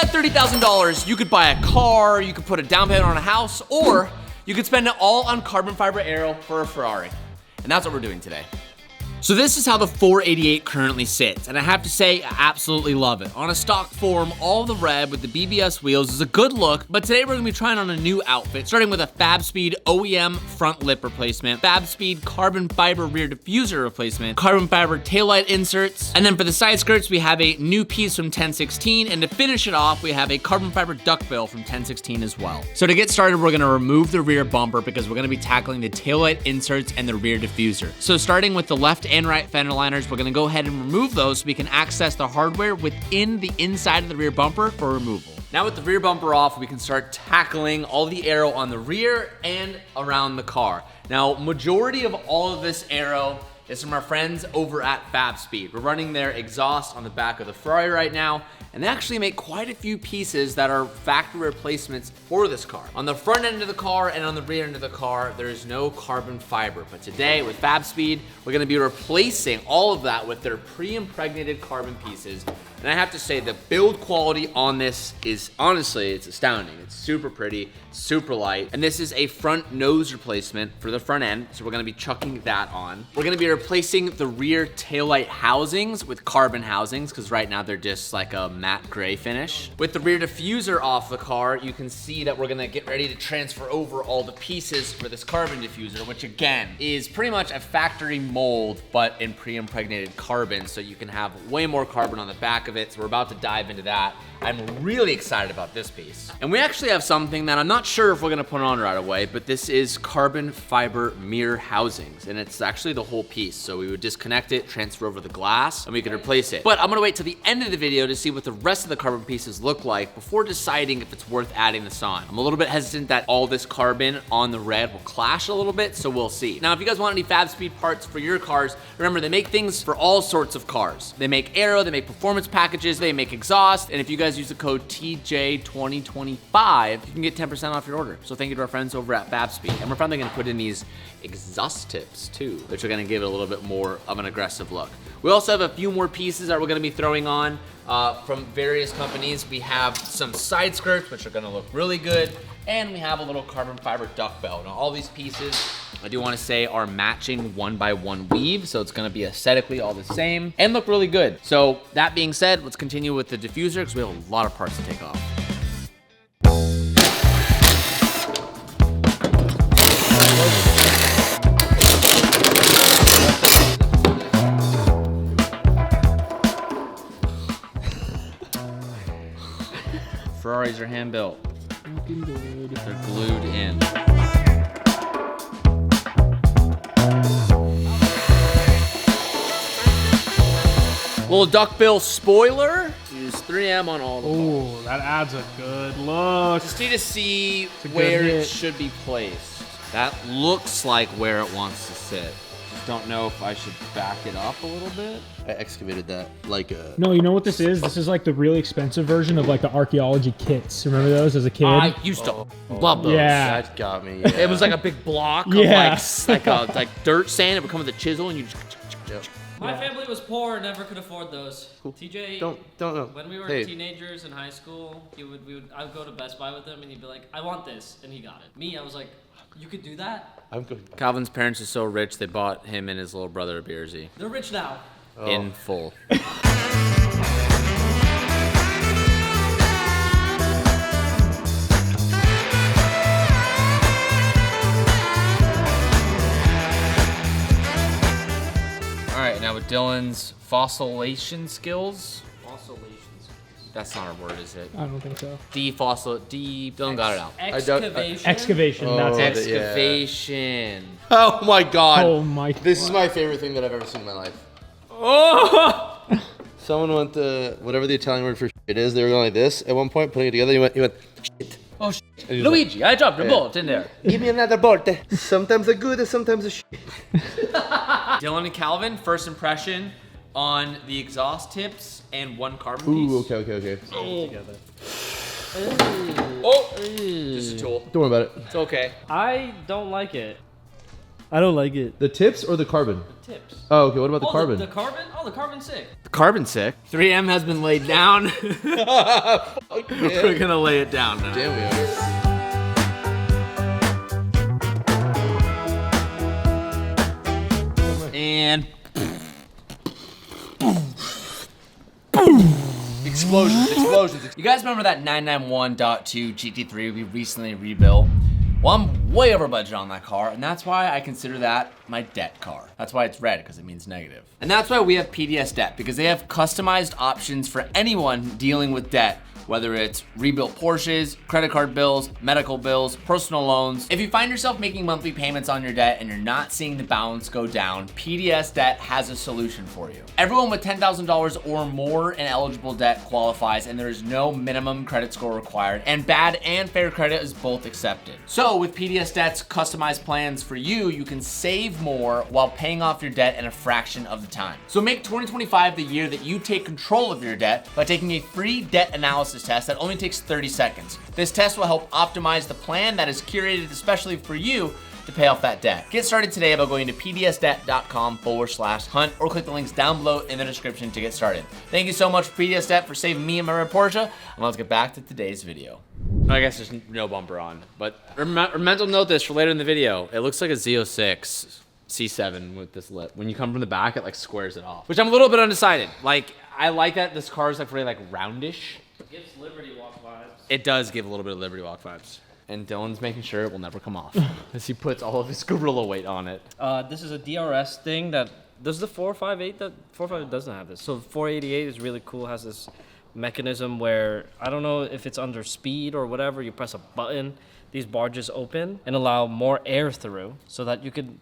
you had $30,000, you could buy a car, you could put a down payment on a house, or you could spend it all on carbon fiber aero for a Ferrari. And that's what we're doing today. So this is how the 488 currently sits, and I have to say, I absolutely love it. On a stock form, all the red with the BBS wheels is a good look, but today we're gonna be trying on a new outfit, starting with a FabSpeed OEM front lip replacement, FabSpeed carbon fiber rear diffuser replacement, carbon fiber taillight inserts, and then for the side skirts, we have a new piece from 1016, and to finish it off, we have a carbon fiber duckbill from 1016 as well. So to get started, we're gonna remove the rear bumper because we're gonna be tackling the taillight inserts and the rear diffuser. So starting with the left and right fender liners, we're gonna go ahead and remove those so we can access the hardware within the inside of the rear bumper for removal. Now with the rear bumper off, we can start tackling all the aero on the rear and around the car. Now, majority of all of this aero is from our friends over at FabSpeed. We're running their exhaust on the back of the Ferrari right now, and they actually make quite a few pieces that are factory replacements for this car. On the front end of the car and on the rear end of the car, there is no carbon fiber. But today with FabSpeed, we're gonna be replacing all of that with their pre-impregnated carbon pieces. And I have to say the build quality on this is honestly, it's astounding. It's super pretty, super light. And this is a front nose replacement for the front end. So we're gonna be chucking that on. We're gonna be replacing the rear taillight housings with carbon housings, because right now they're just like a matte gray finish. With the rear diffuser off the car, you can see that we're gonna get ready to transfer over all the pieces for this carbon diffuser, which again, is pretty much a factory mold, but in pre-impregnated carbon. So you can have way more carbon on the back of it. So we're about to dive into that. I'm really excited about this piece. And we actually have something that I'm not sure if we're gonna put on right away, but this is carbon fiber mirror housings. And it's actually the whole piece. So we would disconnect it, transfer over the glass, and we could replace it. But I'm gonna wait till the end of the video to see what the rest of the carbon pieces look like before deciding if it's worth adding this on. I'm a little bit hesitant that all this carbon on the red will clash a little bit, so we'll see. Now, if you guys want any FabSpeed parts for your cars, remember they make things for all sorts of cars. They make aero, they make performance packages, they make exhaust, and if you guys use the code TJ2025, you can get 10% off your order. So thank you to our friends over at FabSpeed. And we're finally gonna put in these exhaust tips too, which are gonna give it a little bit more of an aggressive look. We also have a few more pieces that we're gonna be throwing on from various companies. We have some side skirts, which are gonna look really good, and we have a little carbon fiber duckbill. Now all these pieces, I do wanna say, are matching 1x1 weave, so it's gonna be aesthetically all the same and look really good. So that being said, let's continue with the diffuser because we have a lot of parts to take off. Ferraris are hand built. They're glued in. Little duckbill spoiler. Use 3M on all the balls. Ooh, that adds a good look. Just need to see where it should be placed. That looks like where it wants to sit. Just don't know if I should back it up a little bit. I excavated that like a... No, you know what this is? This is like the really expensive version of like the archaeology kits. Remember those as a kid? I used to love those. Yeah. That got me. Yeah. It was like a big block of Yeah. like dirt sand. It would come with a chisel and you just... Yep. My family was poor and never could afford those. Cool. TJ, Don't know. when we were Hey. teenagers in high school, I'd go to Best Buy with him and he'd be like, I want this, and he got it. Me, I was like, you could do that? I'm good. Calvin's parents are so rich, they bought him and his little brother a Beersy They're rich now. in full. All right, now with Dylan's fossilization skills. That's not a word, is it? I don't think so. Dylan got it out. Excavation. Excavation, Oh, that's it. Excavation. Oh my god. Oh my. This is my favorite thing that I've ever seen in my life. Oh! Someone went whatever the Italian word for shit is. They were going like this at one point, putting it together. He went shit. Oh, shit. And he was Luigi, I dropped a bolt in there. like, give me another bolt. Sometimes a good, sometimes a shit. Dylan and Calvin, first impression on the exhaust tips and one carbon piece. Ooh, okay. Oh! Just a tool. Don't worry about it. It's okay. I don't like it. I don't like it. The tips or the carbon? The tips. Oh, okay. What about the carbon? The carbon? Oh, the carbon's sick. The carbon's sick. 3M has been laid down. We're gonna lay it down now. Damn, we are. And Explosions. you guys remember that 991.2 GT3 we recently rebuilt? Well, I'm way over budget on that car, and that's why I consider that my debt car. That's why it's red, because it means negative. And that's why we have PDS Debt, because they have customized options for anyone dealing with debt, whether it's rebuilt Porsches, credit card bills, medical bills, personal loans. If you find yourself making monthly payments on your debt and you're not seeing the balance go down, PDS Debt has a solution for you. Everyone with $10,000 or more in eligible debt qualifies, and there is no minimum credit score required, and bad and fair credit is both accepted. So with PDS Debt's customized plans for you, you can save more while paying off your debt in a fraction of the time. So make 2025 the year that you take control of your debt by taking a free debt analysis test that only takes 30 seconds. This test will help optimize the plan that is curated especially for you to pay off that debt. Get started today by going to pdsdebt.com/hunt or click the links down below in the description to get started. Thank you so much, PDS Debt, for saving me and my red Porsche, and let's get back to today's video. I guess there's no bumper on, but mental note this for later in the video. It looks like a Z06 C7 with this lip. When you come from the back, it like squares it off, which I'm a little bit undecided. Like, I like that this car is like really like roundish. It gives Liberty Walk vibes. It does give a little bit of Liberty Walk vibes. And Dylan's making sure it will never come off as he puts all of his gorilla weight on it. This is a DRS thing that, does the 458, that 458 doesn't have this. So 488 is really cool, has this mechanism where, I don't know if it's under speed or whatever, you press a button, these barges open and allow more air through so that you could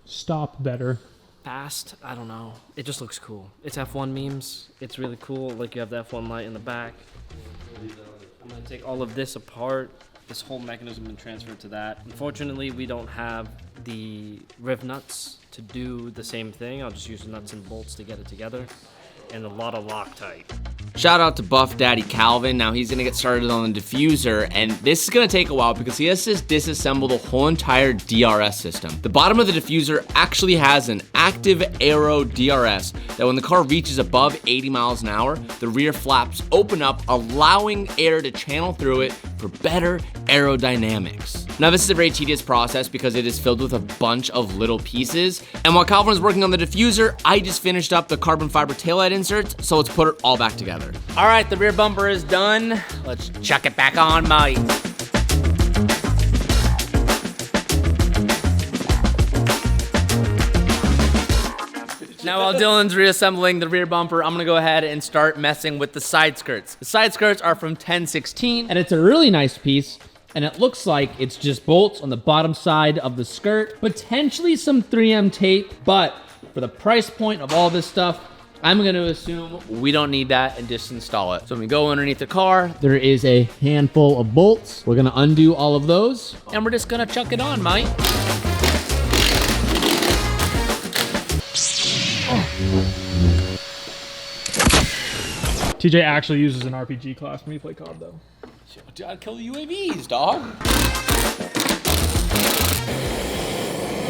Stop better. fast, I don't know. It just looks cool. It's F1 memes. It's really cool. Like you have the F1 light in the back. I'm gonna take all of this apart, this whole mechanism, and transfer it to that. Unfortunately, we don't have the riv nuts to do the same thing. I'll just use nuts and bolts to get it together, and a lot of Loctite. Shout out to Buff Daddy Calvin. Now he's gonna get started on the diffuser, and this is gonna take a while because he has to disassemble the whole entire DRS system. The bottom of the diffuser actually has an active aero DRS that when the car reaches above 80 miles an hour, the rear flaps open up, allowing air to channel through it for better aerodynamics. Now this is a very tedious process because it is filled with a bunch of little pieces. And while Calvin was working on the diffuser, I just finished up the carbon fiber taillight inserts, so let's put it all back together. All right, the rear bumper is done. Let's chuck it back on, mate. Now while Dylan's reassembling the rear bumper, I'm gonna go ahead and start messing with the side skirts. The side skirts are from 1016, and it's a really nice piece, and it looks like it's just bolts on the bottom side of the skirt, potentially some 3M tape, but for the price point of all this stuff, I'm gonna assume we don't need that and just install it. So when we go underneath the car, there is a handful of bolts. We're gonna undo all of those, and we're just gonna chuck it on, mate. TJ actually uses an RPG class when we play COD though. Dude, I'd kill the UAVs, dog.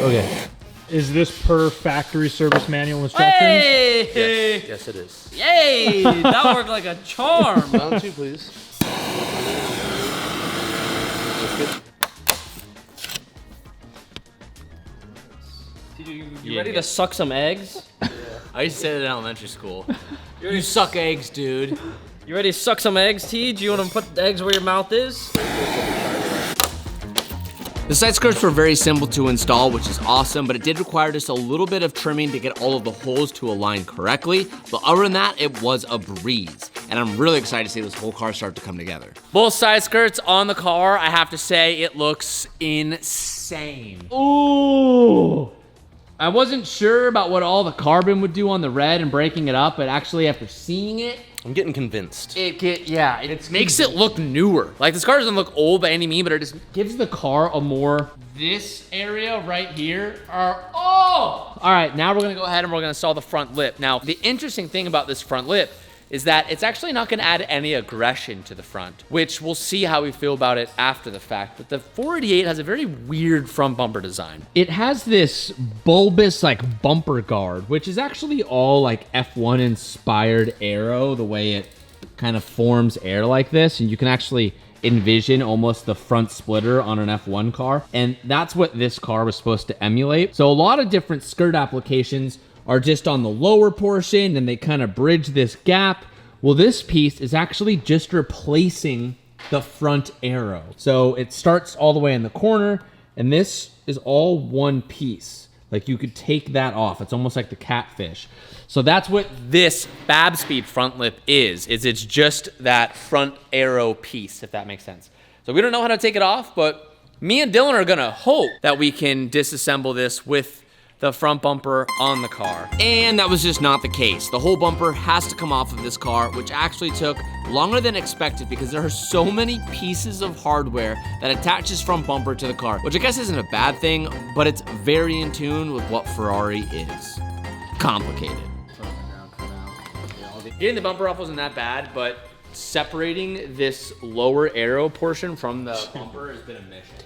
Okay. Is this per factory service manual instructions? Hey! Yes, it is. Yay! That worked like a charm. Round two, please. That's good. You ready to suck some eggs? I used to say that in elementary school. You suck eggs, dude. You ready to suck some eggs, T? Do you want to put the eggs where your mouth is? The side skirts were very simple to install, which is awesome, but it did require just a little bit of trimming to get all of the holes to align correctly. But other than that, it was a breeze. And I'm really excited to see this whole car start to come together. Both side skirts on the car, I have to say, it looks insane. Ooh! I wasn't sure about what all the carbon would do on the red and breaking it up, but actually after seeing it, I'm getting convinced. it makes it look newer. Like this car doesn't look old by any means, but it just gives the car a more, this area right here all right, now we're gonna go ahead and we're gonna install the front lip. Now, the interesting thing about this front lip is that it's actually not gonna add any aggression to the front, which we'll see how we feel about it after the fact. But the 488 has a very weird front bumper design. It has this bulbous like bumper guard, which is actually all like F1 inspired aero, the way it kind of forms air like this, and you can actually envision almost the front splitter on an F1 car, and that's what this car was supposed to emulate. So a lot of different skirt applications are just on the lower portion, and they kind of bridge this gap. Well, this piece is actually just replacing the front aero. So it starts all the way in the corner, and this is all one piece. Like you could take that off. It's almost like the catfish. So that's what this Fab Speed front lip is it's just that front aero piece, if that makes sense. So we don't know how to take it off, but me and Dylan are gonna hope that we can disassemble this with the front bumper on the car. And that was just not the case. The whole bumper has to come off of this car, which actually took longer than expected because there are so many pieces of hardware that attaches front bumper to the car, which I guess isn't a bad thing, but it's very in tune with what Ferrari is. Complicated. Getting the bumper off wasn't that bad, but separating this lower aero portion from the bumper has been a mission.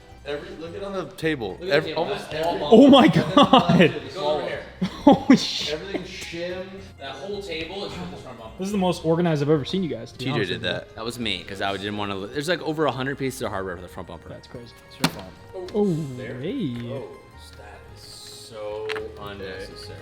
Look at it on the table. Almost all bumper. Oh my god. Go over here. Holy shit. Everything's shimmed. That whole table is with this front bumper. This is the most organized I've ever seen you guys. to be TJ honest did with you. that. That was me, because I didn't want to. There's like over 100 pieces of hardware for the front bumper. That's crazy. It's your fault. Oh, hey. That is so unnecessary.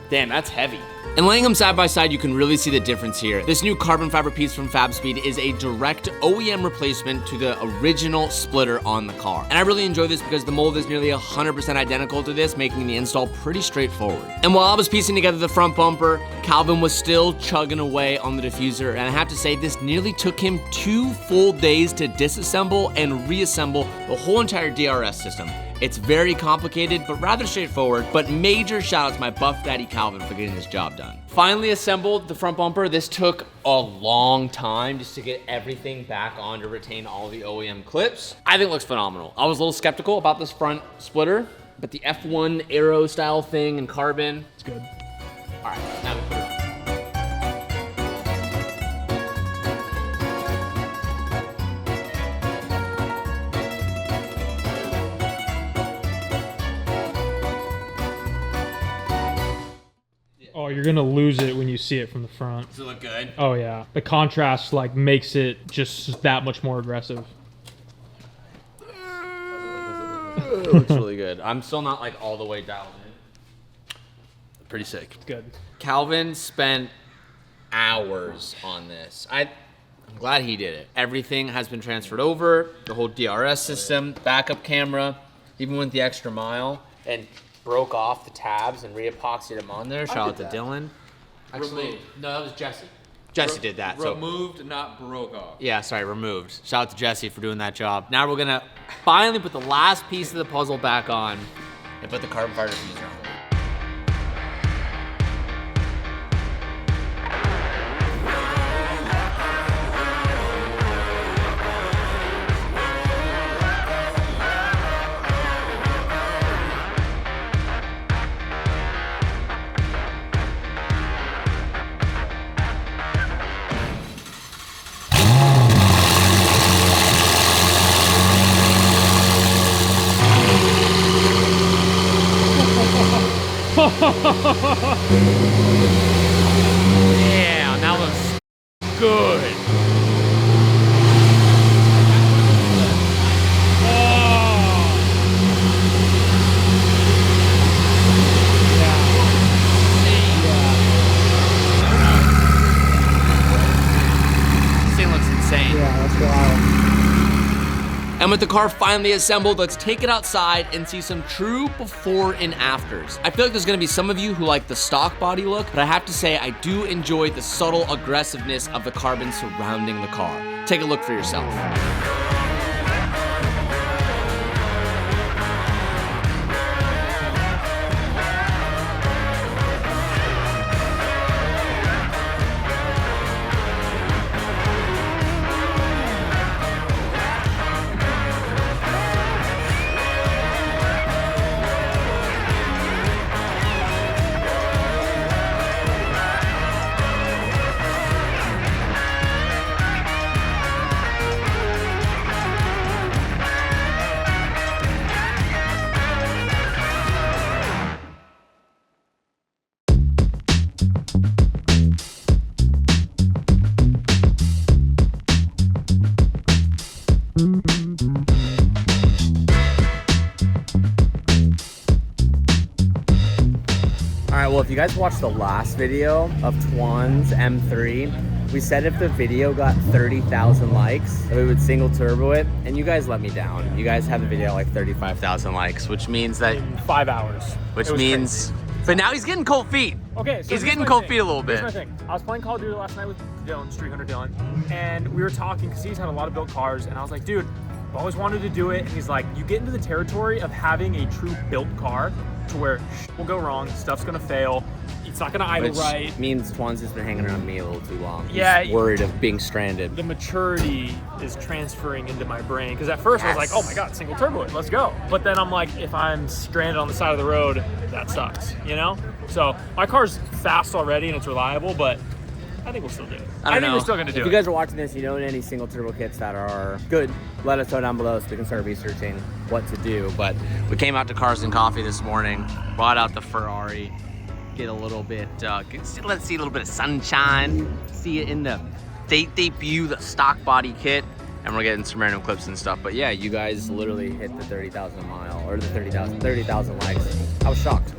Damn, that's heavy. And laying them side by side, you can really see the difference here. This new carbon fiber piece from Fab Speed is a direct OEM replacement to the original splitter on the car. And I really enjoy this because the mold is nearly 100% identical to this, making the install pretty straightforward. And while I was piecing together the front bumper, Calvin was still chugging away on the diffuser. And I have to say, this nearly took him 2 full days to disassemble and reassemble the whole entire DRS system. It's very complicated, but rather straightforward, but major shout out to my buff daddy Calvin for getting this job done. Finally assembled the front bumper. This took a long time just to get everything back on to retain all the OEM clips. I think it looks phenomenal. I was a little skeptical about this front splitter, but the F1 aero style thing and carbon, It's good. all right, now we put it on. Oh, you're gonna lose it when you see it from the front. Does it look good? Oh yeah, the contrast like makes it just that much more aggressive. It looks really good. I'm still not like all the way dialed in. Pretty sick. It's good. Calvin spent hours on this. I'm glad he did it. Everything has been transferred over, the whole DRS system, backup camera, even went the extra mile and broke off the tabs and re-epoxied them on there. Shout out to Dylan. Actually, Removed. no, that was Jesse. Jesse did that. So Removed, not broke off. yeah, sorry, removed. Shout out to Jesse for doing that job. Now we're gonna finally put the last piece of the puzzle back on and put the carbon fiber diffuser on. Yeah, that looks good. This thing looks insane. Yeah, that's wild. And with the car finally assembled, let's take it outside and see some true before and afters. I feel like there's gonna be some of you who like the stock body look, but I have to say I do enjoy the subtle aggressiveness of the carbon surrounding the car. Take a look for yourself. All right, well, if you guys watched the last video of Twan's M3, we said if the video got 30,000 likes, that we would single turbo it, and you guys let me down. You guys have the video at like 35,000 likes, which means that, In 5 hours. which means, but now he's getting cold feet. Okay, so He's here's getting my cold thing. feet a little bit. Here's my thing. I was playing Call of Duty last night with Dylan, Street Hunter Dylan, and we were talking because he's had a lot of built cars, and I was like, dude, I've always wanted to do it. And he's like, you get into the territory of having a true built car to where shit will go wrong, stuff's gonna fail, it's not gonna idle Which right. means Twan's just been hanging around me a little too long. Yeah, He's worried of being stranded. The maturity is transferring into my brain because at first I was like, Yes. oh my god, single turbo it, let's go. But then I'm like, if I'm stranded on the side of the road, that sucks, you know? So my car's fast already and it's reliable, but I think we'll still do it. I think we're still gonna do If it. you guys are watching this, you know any single turbo kits that are good, let us know down below so we can start researching what to do. But we came out to Cars and Coffee this morning, brought out the Ferrari, get a little bit, let's see a little bit of sunshine, see it in the, they debut the stock body kit, and we're getting some random clips and stuff. But yeah, you guys literally hit the 30,000 mile, or the 30,000 likes. I was shocked.